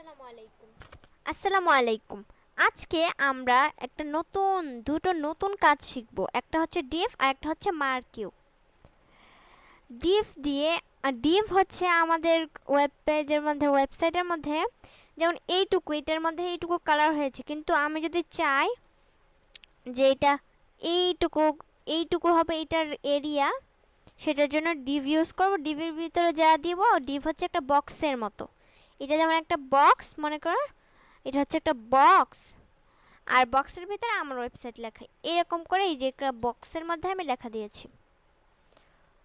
আসসালামু আলাইকুম। আজকে আমরা দুটো নতুন কাজ শিখব। একটা হচ্ছে ডিভ আর একটা হচ্ছে মার্কিউ। ডিভ দিয়ে ডিভ হচ্ছে আমাদের ওয়েবসাইটের মধ্যে যেমন এটার মধ্যে এইটুকু কালার হয়েছে, কিন্তু আমি যদি চাই যে এটা এইটুকু এইটুকু হবে এটার এরিয়া, সেটার জন্য ডিভ ইউজ করব। ডিভের ভিতরে যা দিব, ডিভ হচ্ছে একটা বক্সের মতো। এটা যেমন একটা বক্স মনে করো, এটা হচ্ছে একটা বক্স, আর বক্সের ভিতরে আমার ওয়েবসাইট লেখা। এরকম করে এই যে একটা বক্সের মধ্যে আমি লেখা দিয়েছি।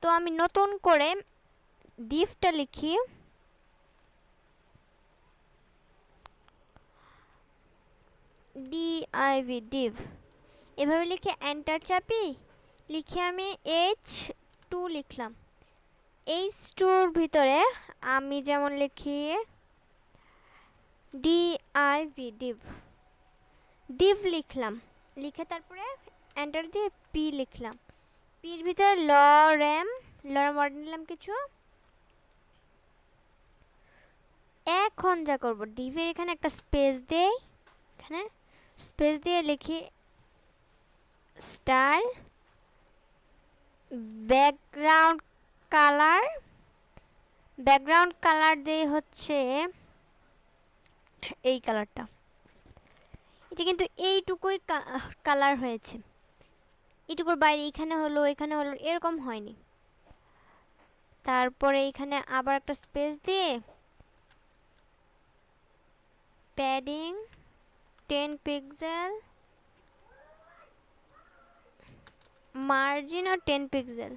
তো আমি নতুন করে ডিভটা লিখি, ডিআইভি ডিভ, এভাবে লিখে এন্টার চাপি। লিখে আমি H2 লিখলাম। H2-র ভিতরে আমি যেমন লিখি ডিআইভি ডিভ, ডিভ লিখলাম। লিখে তারপরে এন্টার দিয়ে পি লিখলাম। পির ভিতরে লরেম ওয়ার্ড নিলাম কিছু। এখন যা করব, ডিভের এখানে একটা স্পেস দেই, এখানে স্পেস দিয়ে লিখি style background colour. Background colour দিয়ে হচ্ছে এই কালারটা। এটা কিন্তু এইটুকুই কালার হয়েছে, এইটুকুর বাইরে এখানে হলো এরকম হয়নি। তারপরে এখানে আবার একটা স্পেস দিয়ে প্যাডিং 10 পিক্সেল, মার্জিনও 10 পিক্সেল।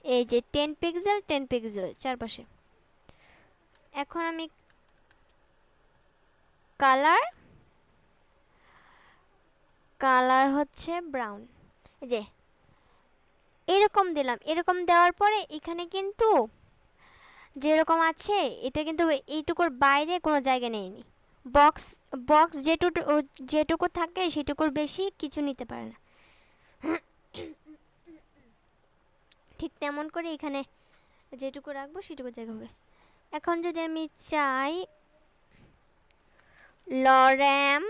এই যে 10 পিক্সেল 10 পিক্সেল চারপাশে। এখন আমি কালার কালার হচ্ছে ব্রাউন। এই যে এরকম দিলাম। এরকম দেওয়ার পরে এখানে কিন্তু যেরকম আছে এটা কিন্তু এইটুকুর বাইরে কোনো জায়গা নেয়নি। বক্স বক্স যেটুকু থাকে সেটুকুর বেশি কিছু নিতে পারে না। ঠিক তেমন করে এখানে যেটুকু রাখবো সেটুকু জায়গা হবে। এখন যদি আমি চাই লরেম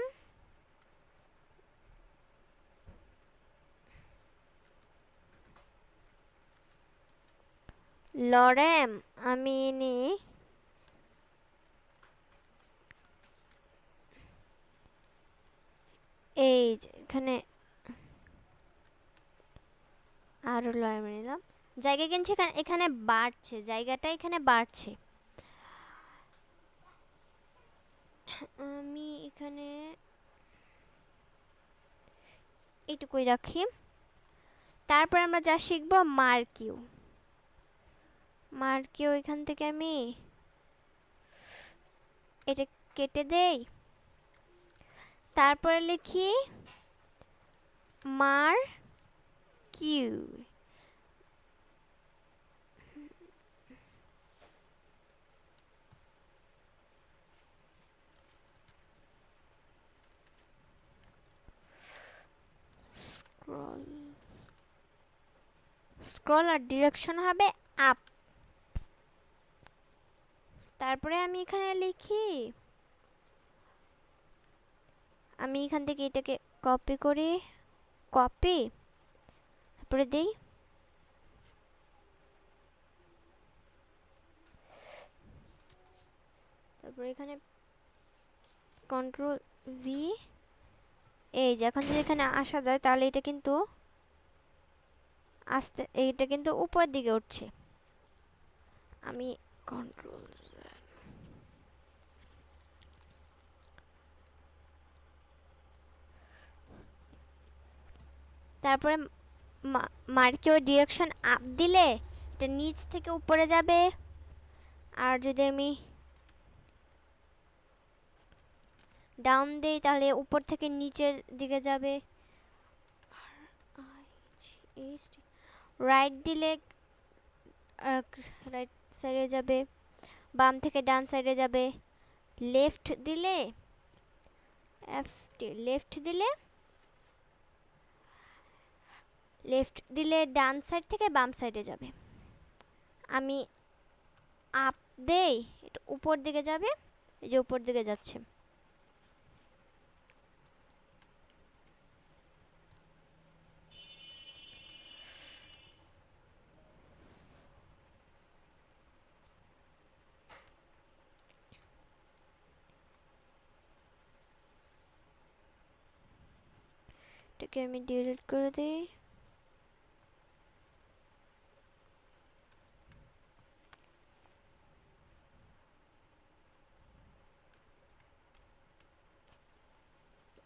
লরেম আমি নিই এই যে এখানে আরো লরেম নিলাম। জায়গা কিনছে এখানে বাড়ছে, জায়গাটা এখানে বাড়ছে। আমি এখানে এইটুকুই রাখি। তারপর আমরা যা শিখব মার্কিউ। মার্কিউ এখান থেকে আমি এটা কেটে দেই। তারপরে লিখি মার্কিউ। স্ক্রল স্ক্রল আর ডিরেকশন হবে আপ। তারপরে আমি এখানে লিখি, আমি এখান থেকে এটাকে কপি করি, কপি তারপরে দেই। তারপরে এখানে কন্ট্রোল ভি। এই যে এখন যদি এখানে আসা যায় তাহলে এটা কিন্তু এইটা কিন্তু উপর দিকে উঠছে। আমি কন্ট্রোল, তারপরে মার্কিও ডিরেকশন আপ দিলে এটা নিচ থেকে উপরে যাবে। আর যদি আমি ডাউন দেই তাহলে উপর থেকে নিচের দিকে যাবে। রাইট দিলে রাইট সাইডে যাবে, বাম থেকে ডান সাইডে যাবে। লেফট দিলে লেফট দিলে ডান সাইড থেকে বাম সাইডে যাবে। আমি আপ দেই, এটা উপর দিকে যাবে, এই যে উপর দিকে যাচ্ছে। এটাকে আমি ডিলিট করে দিই।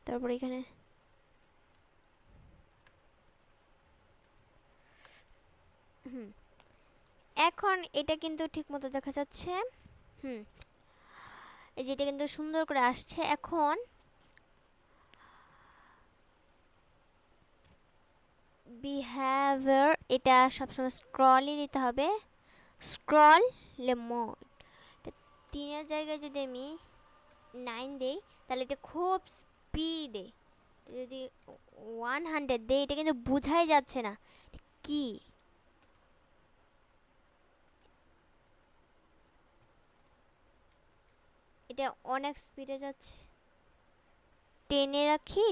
তারপর এখানে এখন এটা কিন্তু ঠিক মতো দেখা যাচ্ছে। এই যে এটা কিন্তু সুন্দর করে আসছে। এখন বিহেভিয়ার, এটা সবসময় স্ক্রলই দিতে হবে, স্ক্রল মোড। তিনের জায়গায় যদি আমি 9 দেই তাহলে এটা খুব স্পিডে, যদি 100 দেই এটা কিন্তু বোঝাই যাচ্ছে না কি। এটা অনেক স্পিডে যাচ্ছে। 10-এ রাখি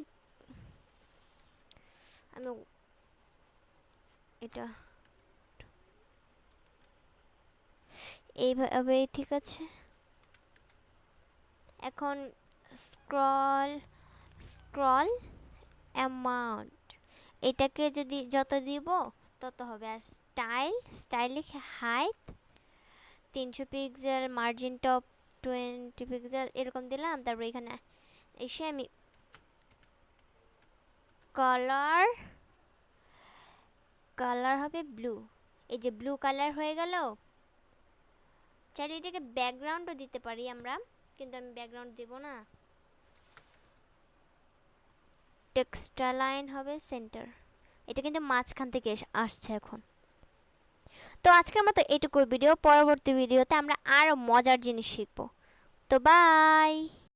আমি, এটা এইভাবে ঠিক আছে। এখন স্ক্রল স্ক্রল অ্যামাউন্ট, এটাকে যদি যত দিব তত হবে। আর স্টাইল লিখে height 300 pixel, margin top 20 pixel এরকম দিলাম। তারপর এখানে এসে আমি কালার হবে ব্লু, এই যে ব্লু কালার হয়ে গেল। চাইলে এটাকে ব্যাকগ্রাউন্ডও দিতে পারি আমরা, কিন্তু আমি ব্যাকগ্রাউন্ড দেব না। টেক্সটা লাইন হবে সেন্টার, এটা কিন্তু মাঝখান থেকে আসছে এখন। তো আজকের মতো এটুকু ভিডিও, পরবর্তী ভিডিওতে আমরা আরও মজার জিনিস শিখব। তো বাই।